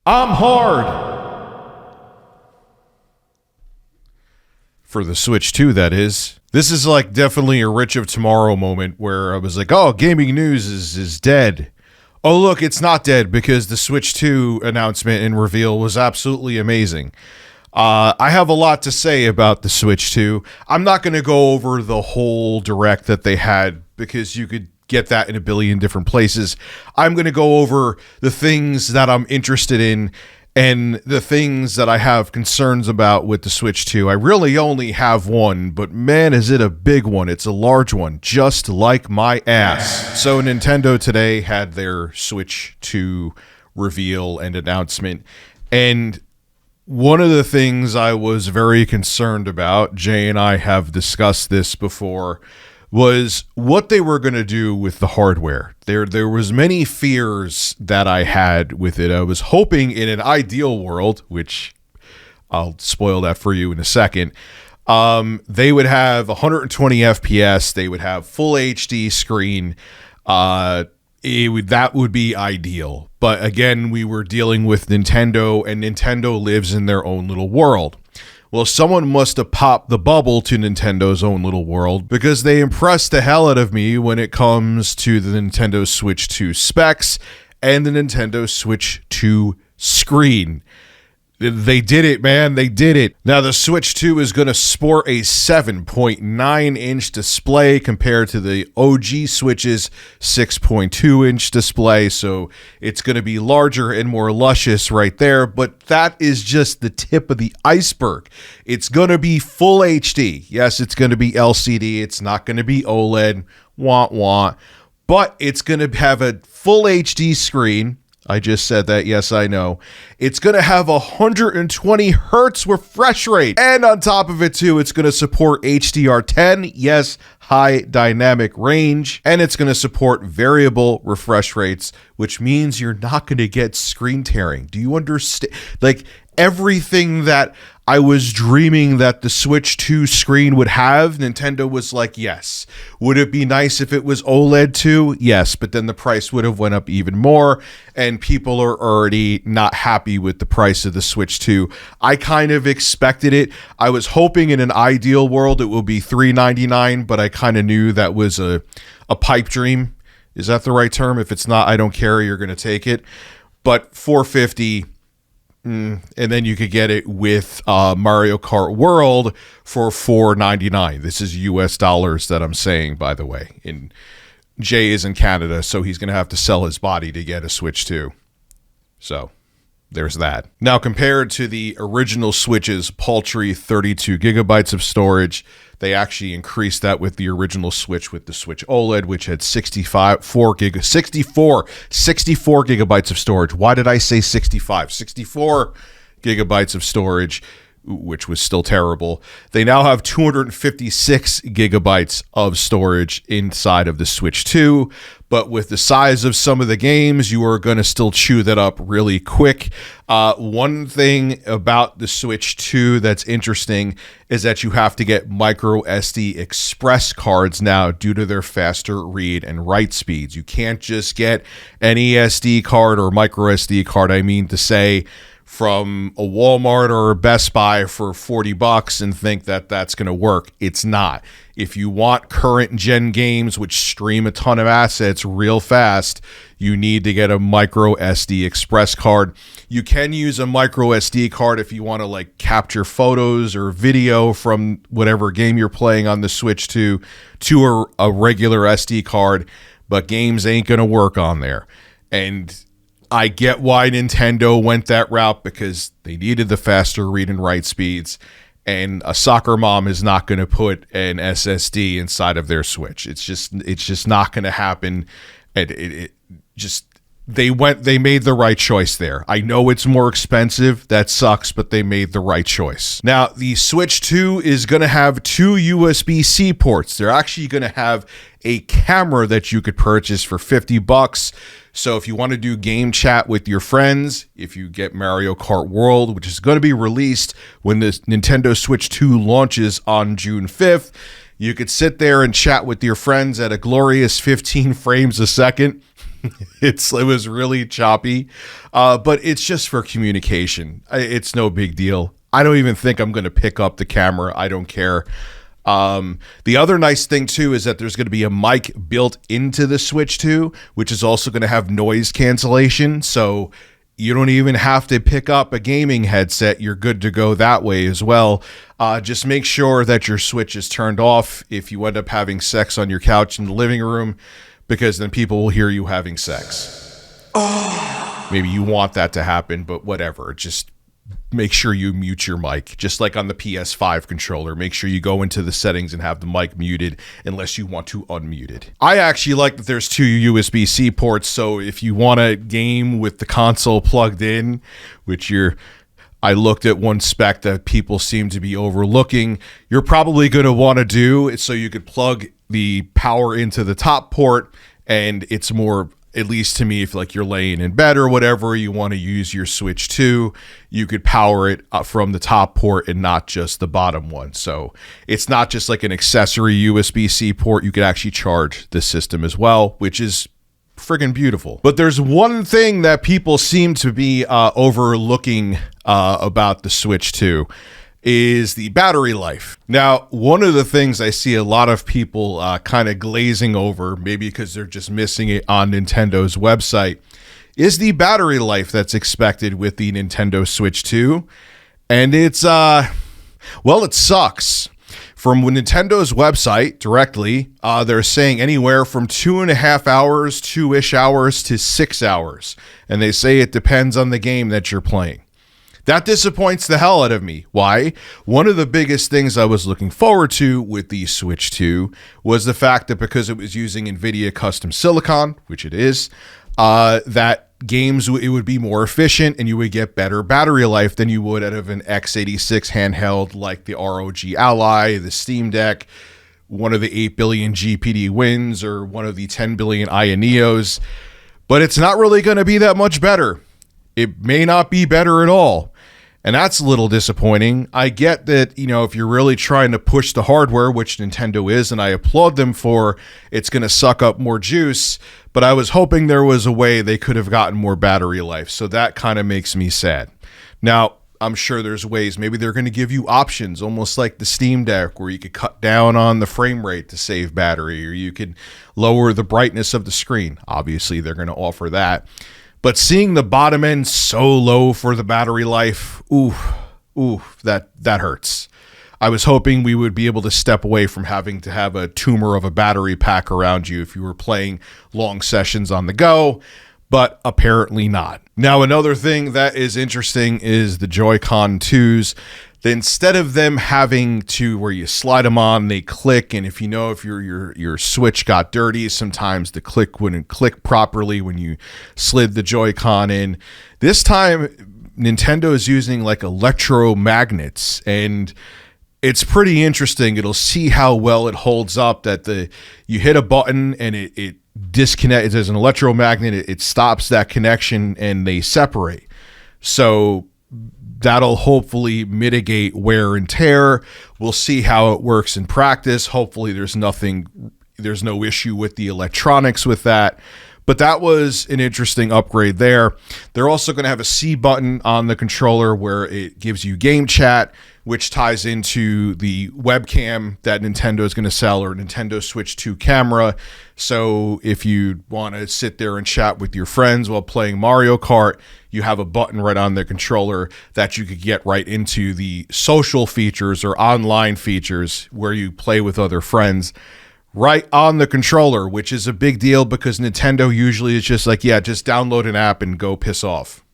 I'm hard. For the Switch 2, that is. This is like definitely a Rich of Tomorrow moment where I was like, oh, gaming news is dead. Oh, look, it's not dead because the Switch 2 announcement and reveal was absolutely amazing. I have a lot to say about the Switch 2. I'm not going to go over the whole direct that they had because you could get that in a billion different places. I'm going to go over the things that I'm interested in and the things that I have concerns about with the Switch 2. I really only have one, but man, is it a big one. It's a large one, just like my ass. So Nintendo today had their Switch 2 reveal and announcement, and one of the things I was very concerned about, Jay and I have discussed this before, was what they were going to do with the hardware. There was many fears that I had with it. I was hoping in an ideal world, which I'll spoil that for you in a second, they would have 120 FPS, they would have full HD screen, that would be ideal. But again, we were dealing with Nintendo, and Nintendo lives in their own little world. Well, someone must have popped the bubble to Nintendo's own little world because they impressed the hell out of me when it comes to the Nintendo Switch 2 specs and the Nintendo Switch 2 screen. They did it, man. They did it. Now, the Switch 2 is going to sport a 7.9-inch display compared to the OG Switch's 6.2-inch display. So it's going to be larger and more luscious right there. But that is just the tip of the iceberg. It's going to be full HD. Yes, it's going to be LCD. It's not going to be OLED. Wah. But it's going to have a full HD screen. I just said that. Yes, I know. It's going to have 120 hertz refresh rate. And on top of it, too, it's going to support HDR10. Yes, high dynamic range. And it's going to support variable refresh rates, which means you're not going to get screen tearing. Do you understand? Like, everything that I was dreaming that the Switch 2 screen would have, Nintendo was like, yes. Would it be nice if it was OLED too? Yes, but then the price would have went up even more, and people are already not happy with the price of the Switch 2. I kind of expected it. I was hoping in an ideal world it will be $399, but I kind of knew that was a pipe dream. Is that the right term? If it's not, I don't care. You're going to take it. But $450. And then you could get it with Mario Kart World for $499. This is US dollars that I'm saying, by the way. And Jay is in Canada, so he's going to have to sell his body to get a Switch 2. So there's that. Now, compared to the original Switch's paltry 32 gigabytes of storage, they actually increased that with the original Switch with the Switch OLED, which had 64 gigabytes of storage. Why did I say 65? 64 gigabytes of storage, which was still terrible. They now have 256 gigabytes of storage inside of the Switch 2, but with the size of some of the games, you are going to still chew that up really quick. One thing about the Switch 2 that's interesting is that you have to get micro SD express cards now due to their faster read and write speeds. You can't just get any SD card or micro SD card, I mean to say, from a Walmart or a Best Buy for $40 and think that that's going to work. It's not. If you want current gen games which stream a ton of assets real fast, you need to get a micro SD express card. You can use a micro SD card if you want to like capture photos or video from whatever game you're playing on the Switch to a regular SD card, but games ain't going to work on there. And I get why Nintendo went that route because they needed the faster read and write speeds, and a soccer mom is not going to put an SSD inside of their Switch. It's just not going to happen. And they made the right choice there. I know it's more expensive. That sucks, but they made the right choice. Now, the Switch 2 is going to have 2 USB-C ports. They're actually going to have a camera that you could purchase for $50. So if you want to do game chat with your friends, if you get Mario Kart World, which is going to be released when the Nintendo Switch 2 launches on June 5th, you could sit there and chat with your friends at a glorious 15 frames a second. It was really choppy, but it's just for communication. It's no big deal. I don't even think I'm going to pick up the camera. I don't care. The other nice thing too is that there's going to be a mic built into the Switch 2, which is also going to have noise cancellation. So you don't even have to pick up a gaming headset. You're good to go that way as well. Just make sure that your Switch is turned off if you end up having sex on your couch in the living room, because then people will hear you having sex. Maybe you want that to happen, but whatever. Just make sure you mute your mic, just like on the PS5 controller. Make sure you go into the settings and have the mic muted unless you want to unmute it. I actually like that there's 2 USB-C ports, so if you want to game with the console plugged in, which I looked at one spec that people seem to be overlooking, you're probably going to want to do it so you could plug the power into the top port, and it's more, at least to me, if like you're laying in bed or whatever, you want to use your Switch 2, you could power it from the top port and not just the bottom one. So it's not just like an accessory USB-C port. You could actually charge the system as well, which is friggin' beautiful. But there's one thing that people seem to be overlooking about the Switch 2. Is the battery life. Now, one of the things I see a lot of people kind of glazing over, maybe because they're just missing it on Nintendo's website, is the battery life that's expected with the Nintendo Switch 2. And it's, well, it sucks. From Nintendo's website directly, they're saying anywhere from 2.5 hours, 2-ish hours to 6 hours. And they say it depends on the game that you're playing. That disappoints the hell out of me. Why? One of the biggest things I was looking forward to with the Switch 2 was the fact that because it was using NVIDIA custom silicon, which it is, that games, it would be more efficient and you would get better battery life than you would out of an x86 handheld like the ROG Ally, the Steam Deck, one of the 8 billion GPD wins, or one of the 10 billion Aya Neos. But it's not really going to be that much better. It may not be better at all. And that's a little disappointing. I get that, if you're really trying to push the hardware, which Nintendo is, and I applaud them for, it's going to suck up more juice. But I was hoping there was a way they could have gotten more battery life. So that kind of makes me sad. Now, I'm sure there's ways. Maybe they're going to give you options, almost like the Steam Deck, where you could cut down on the frame rate to save battery, or you could lower the brightness of the screen. Obviously, they're going to offer that. But seeing the bottom end so low for the battery life, that hurts. I was hoping we would be able to step away from having to have a tumor of a battery pack around you if you were playing long sessions on the go, but apparently not. Now, another thing that is interesting is the Joy-Con 2s. Instead of them having to, where you slide them on, they click, and if your Switch got dirty, sometimes the click wouldn't click properly when you slid the Joy-Con in. This time, Nintendo is using like electromagnets, and it's pretty interesting. It'll see how well it holds up, that you hit a button and it disconnects. There's an electromagnet, it stops that connection and they separate. So that'll hopefully mitigate wear and tear. We'll see how it works in practice. Hopefully there's no issue with the electronics with that. But that was an interesting upgrade there. They're also going to have a C button on the controller where it gives you game chat, which ties into the webcam that Nintendo is going to sell, or Nintendo Switch 2 camera. So if you want to sit there and chat with your friends while playing Mario Kart, you have a button right on the controller that you could get right into the social features or online features where you play with other friends right on the controller, which is a big deal because Nintendo usually is just like, yeah, just download an app and go piss off.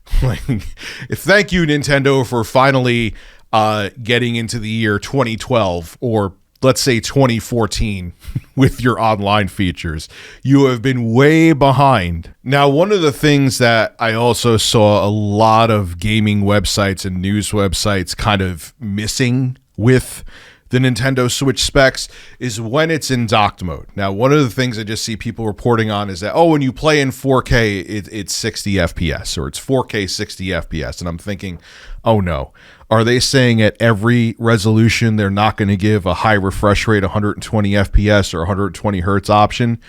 Thank you, Nintendo, for finally getting into the year 2012, or let's say 2014, with your online features. You have been way behind. Now, one of the things that I also saw a lot of gaming websites and news websites kind of missing with the Nintendo Switch specs is when it's in docked mode. Now, one of the things I just see people reporting on is that, when you play in 4K, it's 60 FPS, or it's 4K 60 FPS. And I'm thinking, oh no. Are they saying at every resolution they're not going to give a high refresh rate 120 FPS or 120 hertz option?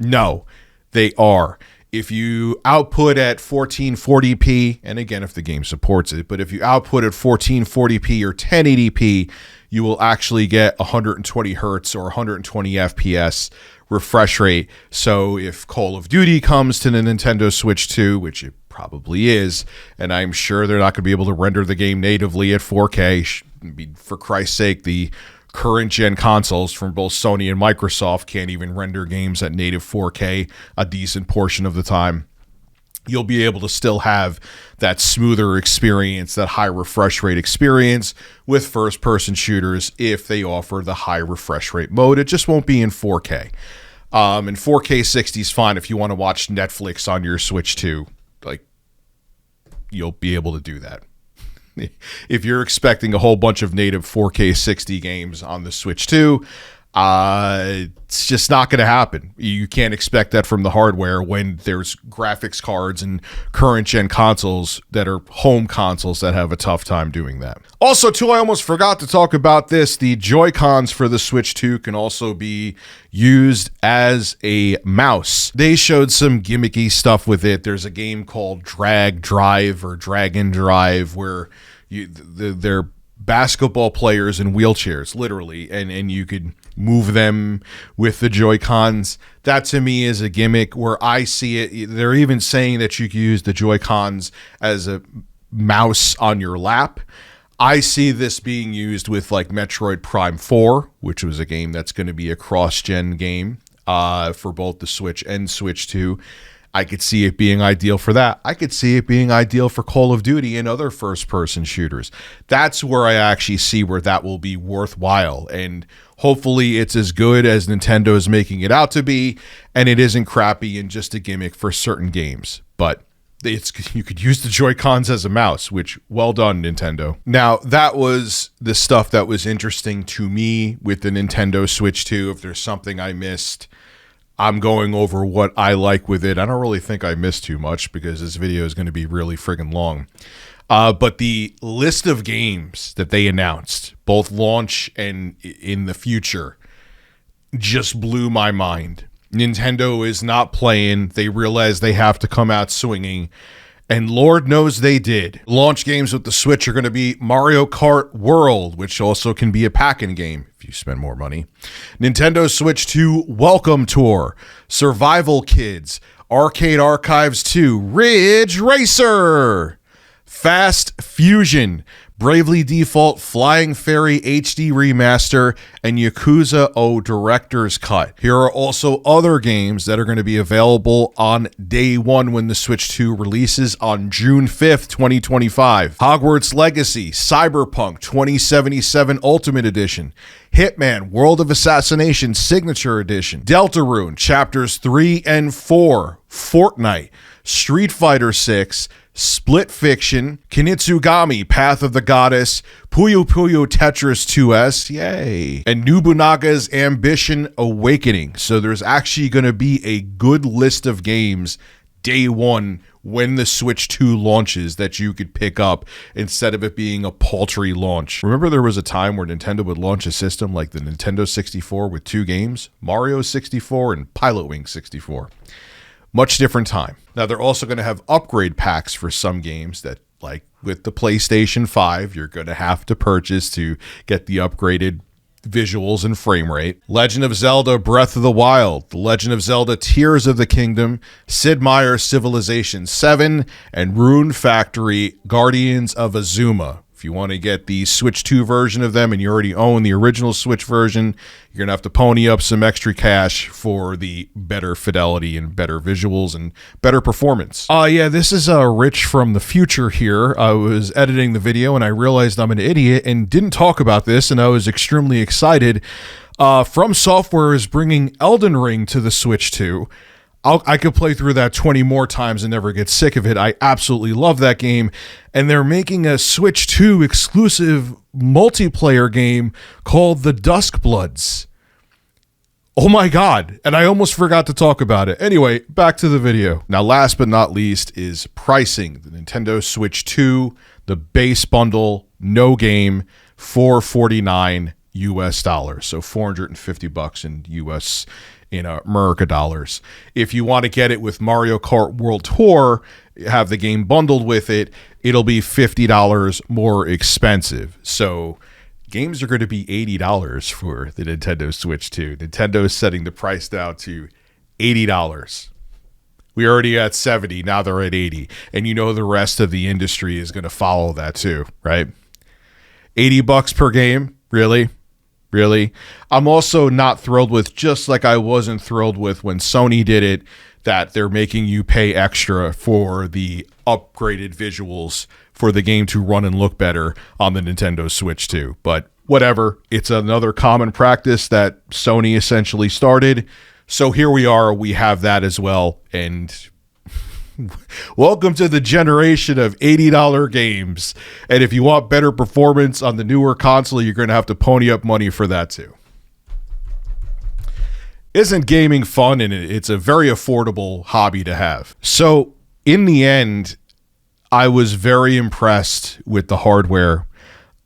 No. They are. If you output at 1440p, and again, if the game supports it, but if you output at 1440p or 1080p, you will actually get 120 hertz or 120 FPS refresh rate. So if Call of Duty comes to the Nintendo Switch 2, which it probably is, and I'm sure they're not going to be able to render the game natively at 4K. For Christ's sake, the current gen consoles from both Sony and Microsoft can't even render games at native 4K a decent portion of the time. You'll be able to still have that smoother experience, that high refresh rate experience with first-person shooters if they offer the high refresh rate mode. It just won't be in 4K. And 4K 60 is fine if you want to watch Netflix on your Switch 2. Like, you'll be able to do that. If you're expecting a whole bunch of native 4K 60 games on the Switch 2, it's just not going to happen. You can't expect that from the hardware when there's graphics cards and current gen consoles that are home consoles that have a tough time doing that. Also, too, I almost forgot to talk about this. The Joy-Cons for the Switch 2 can also be used as a mouse. They showed some gimmicky stuff with it. There's a game called Drag Drive or Dragon Drive where they're basketball players in wheelchairs, literally, and you could move them with the Joy-Cons. That to me is a gimmick where I see it. They're even saying that you can use the Joy-Cons as a mouse on your lap. I see this being used with like Metroid Prime 4, which was a game that's going to be a cross-gen game for both the Switch and Switch 2. I could see it being ideal for that. I could see it being ideal for Call of Duty and other first-person shooters. That's where I actually see where that will be worthwhile. And hopefully it's as good as Nintendo is making it out to be, and it isn't crappy and just a gimmick for certain games. But you could use the Joy-Cons as a mouse, which, well done, Nintendo. Now, that was the stuff that was interesting to me with the Nintendo Switch 2. If there's something I missed, I'm going over what I like with it. I don't really think I missed too much because this video is going to be really friggin' long. But the list of games that they announced, both launch and in the future, just blew my mind. Nintendo is not playing. They realize they have to come out swinging. And Lord knows they did. Launch games with the Switch are going to be Mario Kart World, which also can be a pack-in game if you spend more money. Nintendo Switch 2 Welcome Tour, Survival Kids, Arcade Archives 2, Ridge Racer, Fast Fusion, Bravely Default Flying Fairy HD Remaster, and Yakuza 0 Director's Cut. Here are also other games that are going to be available on day one when the Switch 2 releases on June 5th, 2025. Hogwarts Legacy, Cyberpunk 2077 Ultimate Edition, Hitman World of Assassination Signature Edition, Deltarune Chapters 3 and 4, Fortnite, Street Fighter 6, Split Fiction, Kinitsugami Path of the Goddess, Puyo Puyo Tetris 2S, yay, and Nobunaga's Ambition Awakening. So there's actually going to be a good list of games day one when the Switch 2 launches that you could pick up instead of it being a paltry launch. Remember there was a time where Nintendo would launch a system like the Nintendo 64 with 2 games, Mario 64 and Pilotwings 64. Much different time. Now, they're also going to have upgrade packs for some games that, like with the PlayStation 5, you're going to have to purchase to get the upgraded visuals and frame rate. Legend of Zelda Breath of the Wild, The Legend of Zelda Tears of the Kingdom, Sid Meier's Civilization 7, and Rune Factory Guardians of Azuma. If you want to get the Switch 2 version of them and you already own the original Switch version, you're going to have to pony up some extra cash for the better fidelity and better visuals and better performance. Yeah, this is Rich from the future here. I was editing the video and I realized I'm an idiot and didn't talk about this, and I was extremely excited. From Software is bringing Elden Ring to the Switch 2. I could play through that 20 more times and never get sick of it. I absolutely love that game. And they're making a Switch 2 exclusive multiplayer game called The Duskbloods. Oh my God. And I almost forgot to talk about it. Anyway, back to the video. Now, last but not least is pricing. The Nintendo Switch 2, the base bundle, no game, $449 US. So $450 in in America dollars. If you want to get it with Mario Kart World Tour, have the game bundled with it, it'll be $50 more expensive. So games are going to be $80 for the Nintendo Switch 2. Nintendo is setting the price down to $80. We already at 70, now they're at 80. And you know the rest of the industry is going to follow that too, right? $80 per game? Really? Really? I'm also not thrilled with, just like I wasn't thrilled with when Sony did it, that they're making you pay extra for the upgraded visuals for the game to run and look better on the Nintendo Switch 2. But whatever, it's another common practice that Sony essentially started. So here we are, we have that as well, and welcome to the generation of $80 games. And if you want better performance on the newer console, you're going to have to pony up money for that too. Isn't gaming fun? And it's a very affordable hobby to have. So in the end, I was very impressed with the hardware.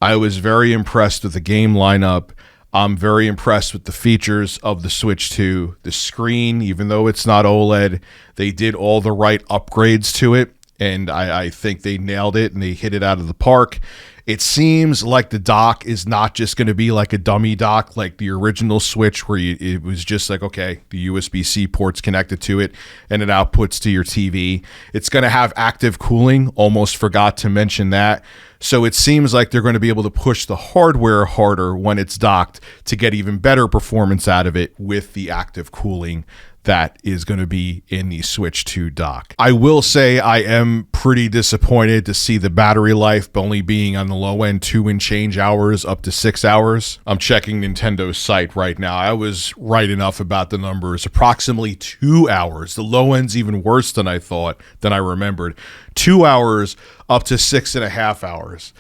I was very impressed with the game lineup. I'm very impressed with the features of the Switch 2. The screen, even though it's not OLED, they did all the right upgrades to it, and I think they nailed it and they hit it out of the park. It seems like the dock is not just going to be like a dummy dock like the original Switch, where it was just like, okay, the USB-C port's connected to it and it outputs to your TV. It's going to have active cooling. Almost forgot to mention that. So it seems like they're going to be able to push the hardware harder when it's docked to get even better performance out of it with the active cooling that is going to be in the Switch 2 dock. I will say I am pretty disappointed to see the battery life only being on the low end 2 and change hours up to 6 hours. I'm checking Nintendo's site right now. I was right enough about the numbers. Approximately 2 hours. The low end's even worse than I thought, than I remembered. 2 hours up to 6.5 hours.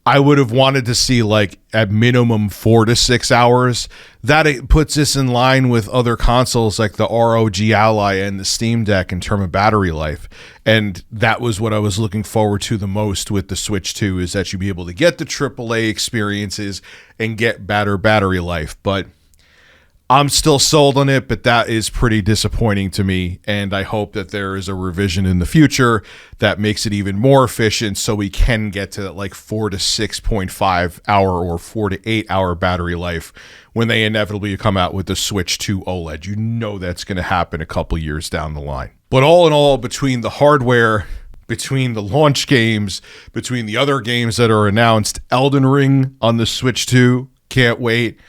I would have wanted to see like at minimum 4 to 6 hours. That it puts this in line with other consoles like the ROG Ally and the Steam Deck in terms of battery life. And that was what I was looking forward to the most with the Switch 2, is that you'd be able to get the AAA experiences and get better battery life. But I'm still sold on it, but that is pretty disappointing to me, and I hope that there is a revision in the future that makes it even more efficient so we can get to like 4 to 6.5 hour or 4 to 8 hour battery life when they inevitably come out with the Switch 2 OLED. You know that's going to happen a couple years down the line. But all in all, between the hardware, between the launch games, between the other games that are announced, Elden Ring on the Switch 2, can't wait.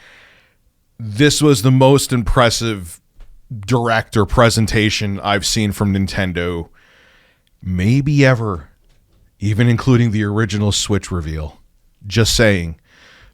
This was the most impressive direct or presentation I've seen from Nintendo, maybe ever, even including the original Switch reveal. Just saying.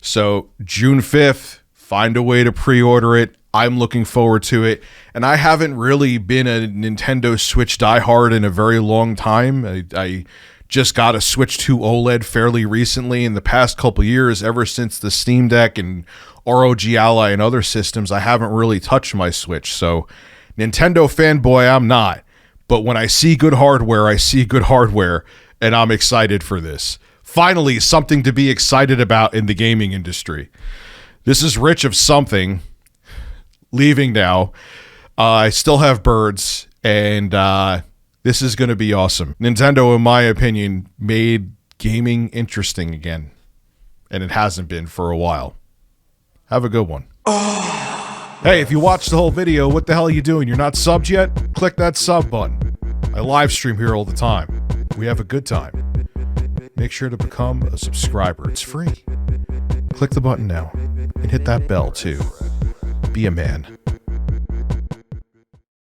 So June 5th, find a way to pre-order it. I'm looking forward to it. And I haven't really been a Nintendo Switch diehard in a very long time. I just got a Switch 2 OLED fairly recently. In the past couple years, ever since the Steam Deck and ROG Ally and other systems, I haven't really touched my Switch. So Nintendo fanboy, I'm not. But when I see good hardware, I see good hardware, and I'm excited for this. Finally, something to be excited about in the gaming industry. This is Rich of Something, leaving now. I still have birds, and this is going to be awesome. Nintendo, in my opinion, made gaming interesting again, and it hasn't been for a while. Have a good one. Hey, if you watched the whole video, what the hell are you doing? You're not subbed yet? Click that sub button. I live stream here all the time. We have a good time. Make sure to become a subscriber. It's free. Click the button now and hit that bell too. Be a man.